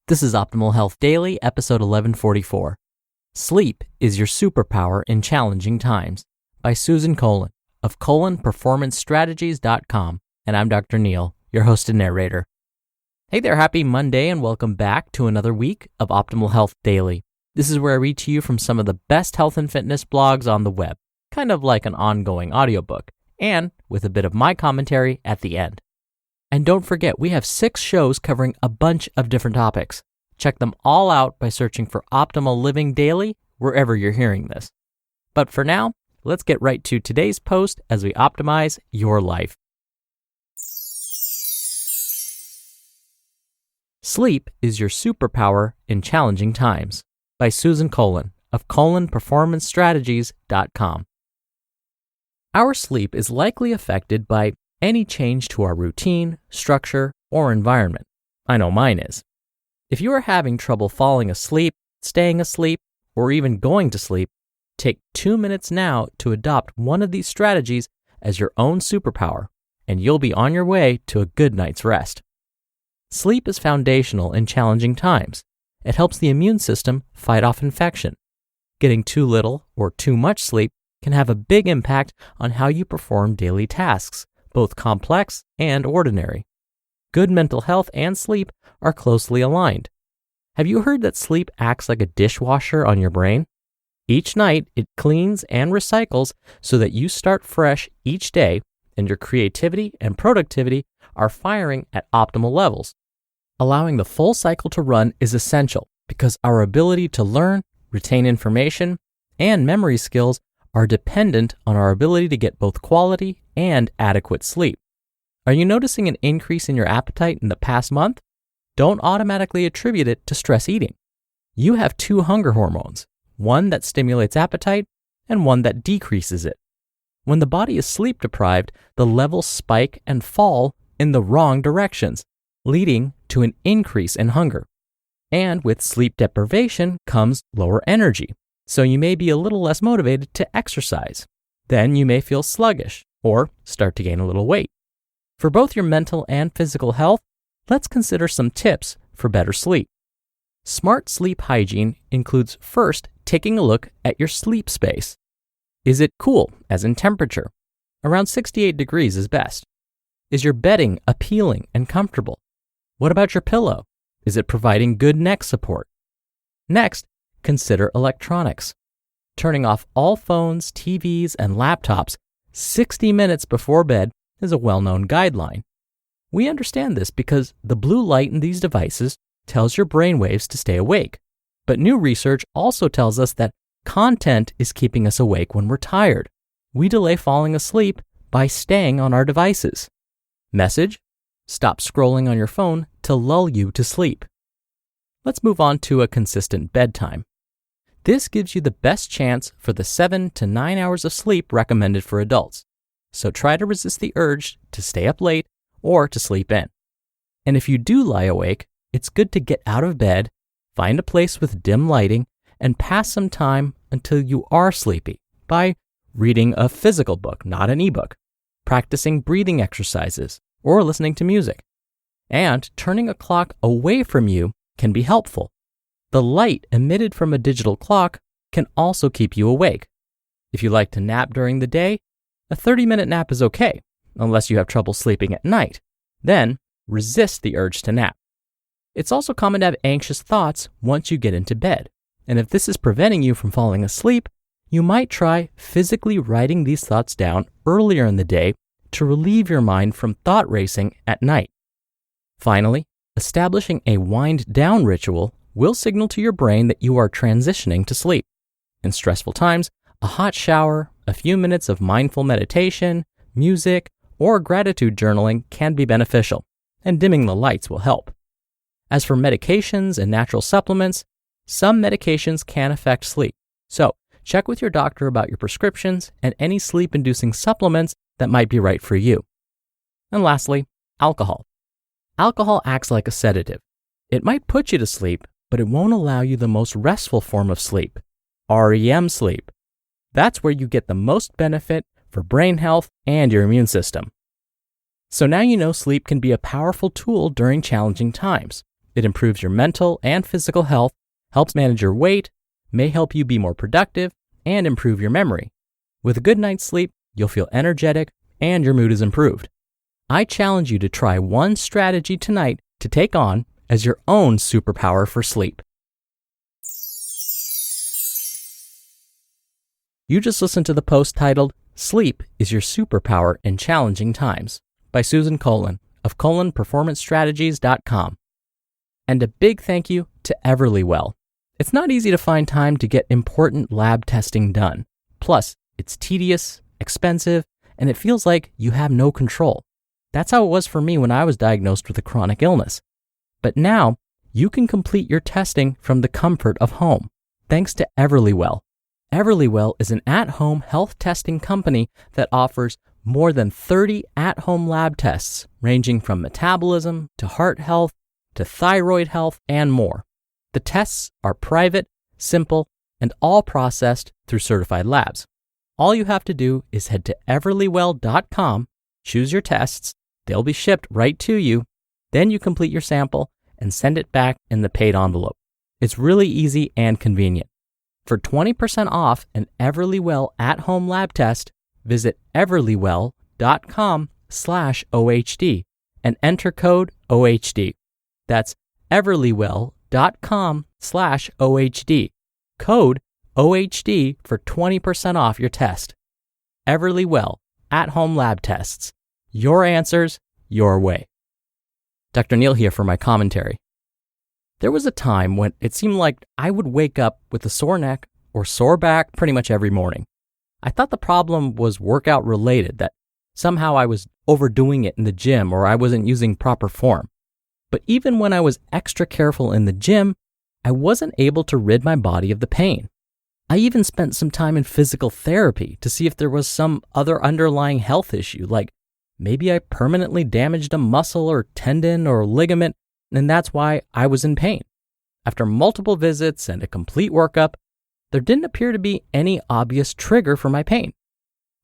This is Optimal Health Daily, episode 1144. Sleep is your superpower in challenging times, by Susan Kolon of KolonPerformanceStrategies.com. And I'm Dr. Neil, your host and narrator. Hey there, happy Monday, and welcome back to another week of Optimal Health Daily. This is where I read to you from some of the best health and fitness blogs on the web, kind of like an ongoing audiobook, and with a bit of my commentary at the end. And don't forget, we have 6 shows covering a bunch of different topics. Check them all out by searching for Optimal Living Daily wherever you're hearing this. But for now, let's get right to today's post as we optimize your life. Sleep is your superpower in challenging times, by Susan Kolon of KolonPerformanceStrategies.com. Our sleep is likely affected by any change to our routine, structure, or environment. I know mine is. If you are having trouble falling asleep, staying asleep, or even going to sleep, take 2 minutes now to adopt one of these strategies as your own superpower, and you'll be on your way to a good night's rest. Sleep is foundational in challenging times. It helps the immune system fight off infection. Getting too little or too much sleep can have a big impact on how you perform daily tasks, both complex and ordinary. Good mental health and sleep are closely aligned. Have you heard that sleep acts like a dishwasher on your brain? Each night, it cleans and recycles so that you start fresh each day and your creativity and productivity are firing at optimal levels. Allowing the full cycle to run is essential because our ability to learn, retain information, and memory skills are dependent on our ability to get both quality and adequate sleep. Are you noticing an increase in your appetite in the past month? Don't automatically attribute it to stress eating. You have 2 hunger hormones, one that stimulates appetite and one that decreases it. When the body is sleep deprived, the levels spike and fall in the wrong directions, leading to an increase in hunger. And with sleep deprivation comes lower energy, so you may be a little less motivated to exercise. Then you may feel sluggish or start to gain a little weight. For both your mental and physical health, let's consider some tips for better sleep. Smart sleep hygiene includes first taking a look at your sleep space. Is it cool, as in temperature? Around 68 degrees is best. Is your bedding appealing and comfortable? What about your pillow? Is it providing good neck support? Next, consider electronics. Turning off all phones, TVs, and laptops 60 minutes before bed is a well-known guideline. We understand this because the blue light in these devices tells your brainwaves to stay awake. But new research also tells us that content is keeping us awake when we're tired. We delay falling asleep by staying on our devices. Message: stop scrolling on your phone to lull you to sleep. Let's move on to a consistent bedtime. This gives you the best chance for the 7 to 9 hours of sleep recommended for adults. So try to resist the urge to stay up late or to sleep in. And if you do lie awake, it's good to get out of bed, find a place with dim lighting, and pass some time until you are sleepy by reading a physical book, not an ebook, practicing breathing exercises, or listening to music. And turning a clock away from you can be helpful. The light emitted from a digital clock can also keep you awake. If you like to nap during the day, a 30-minute nap is okay, unless you have trouble sleeping at night. Then, resist the urge to nap. It's also common to have anxious thoughts once you get into bed. And if this is preventing you from falling asleep, you might try physically writing these thoughts down earlier in the day to relieve your mind from thought racing at night. Finally, establishing a wind-down ritual will signal to your brain that you are transitioning to sleep. In stressful times, a hot shower, a few minutes of mindful meditation, music, or gratitude journaling can be beneficial, and dimming the lights will help. As for medications and natural supplements, some medications can affect sleep, so check with your doctor about your prescriptions and any sleep-inducing supplements that might be right for you. And lastly, alcohol. Alcohol acts like a sedative. It might put you to sleep, but it won't allow you the most restful form of sleep, REM sleep. That's where you get the most benefit for brain health and your immune system. So now you know sleep can be a powerful tool during challenging times. It improves your mental and physical health, helps manage your weight, may help you be more productive, and improve your memory. With a good night's sleep, you'll feel energetic and your mood is improved. I challenge you to try one strategy tonight to take on as your own superpower for sleep. You just listened to the post titled, Sleep is Your Superpower in Challenging Times by Susan Kolon of KolonPerformanceStrategies.com. And a big thank you to EverlyWell. It's not easy to find time to get important lab testing done. Plus, it's tedious, expensive, and it feels like you have no control. That's how it was for me when I was diagnosed with a chronic illness. But now, you can complete your testing from the comfort of home, thanks to EverlyWell. EverlyWell is an at-home health testing company that offers more than 30 at-home lab tests, ranging from metabolism to heart health to thyroid health and more. The tests are private, simple, and all processed through certified labs. All you have to do is head to everlywell.com, choose your tests, they'll be shipped right to you, then you complete your sample and send it back in the paid envelope. It's really easy and convenient. For 20% off an EverlyWell at-home lab test, visit everlywell.com/OHD and enter code OHD. That's everlywell.com/OHD. Code OHD for 20% off your test. EverlyWell at-home lab tests. Your answers, your way. Dr. Neil here for my commentary. There was a time when it seemed like I would wake up with a sore neck or sore back pretty much every morning. I thought the problem was workout related, that somehow I was overdoing it in the gym or I wasn't using proper form. But even when I was extra careful in the gym, I wasn't able to rid my body of the pain. I even spent some time in physical therapy to see if there was some other underlying health issue, like maybe I permanently damaged a muscle or tendon or ligament, and that's why I was in pain. After multiple visits and a complete workup, there didn't appear to be any obvious trigger for my pain.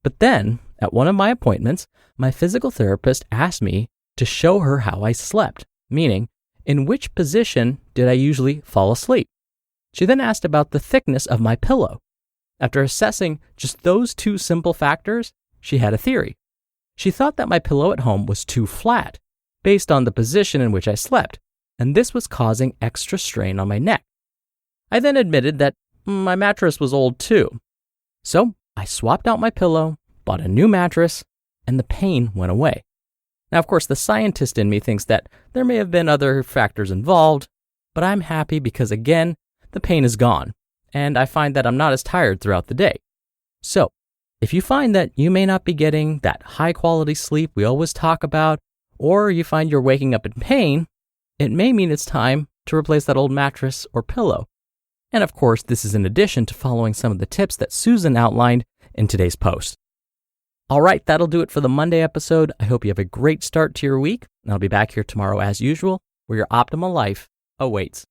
But then, at one of my appointments, my physical therapist asked me to show her how I slept, meaning, in which position did I usually fall asleep? She then asked about the thickness of my pillow. After assessing just those two simple factors, she had a theory. She thought that my pillow at home was too flat, based on the position in which I slept, and this was causing extra strain on my neck. I then admitted that my mattress was old too. So I swapped out my pillow, bought a new mattress, and the pain went away. Now, of course, the scientist in me thinks that there may have been other factors involved, but I'm happy because, again, the pain is gone, and I find that I'm not as tired throughout the day. So, if you find that you may not be getting that high-quality sleep we always talk about, or you find you're waking up in pain, it may mean it's time to replace that old mattress or pillow. And of course, this is in addition to following some of the tips that Susan outlined in today's post. All right, that'll do it for the Monday episode. I hope you have a great start to your week, and I'll be back here tomorrow as usual, where your optimal life awaits.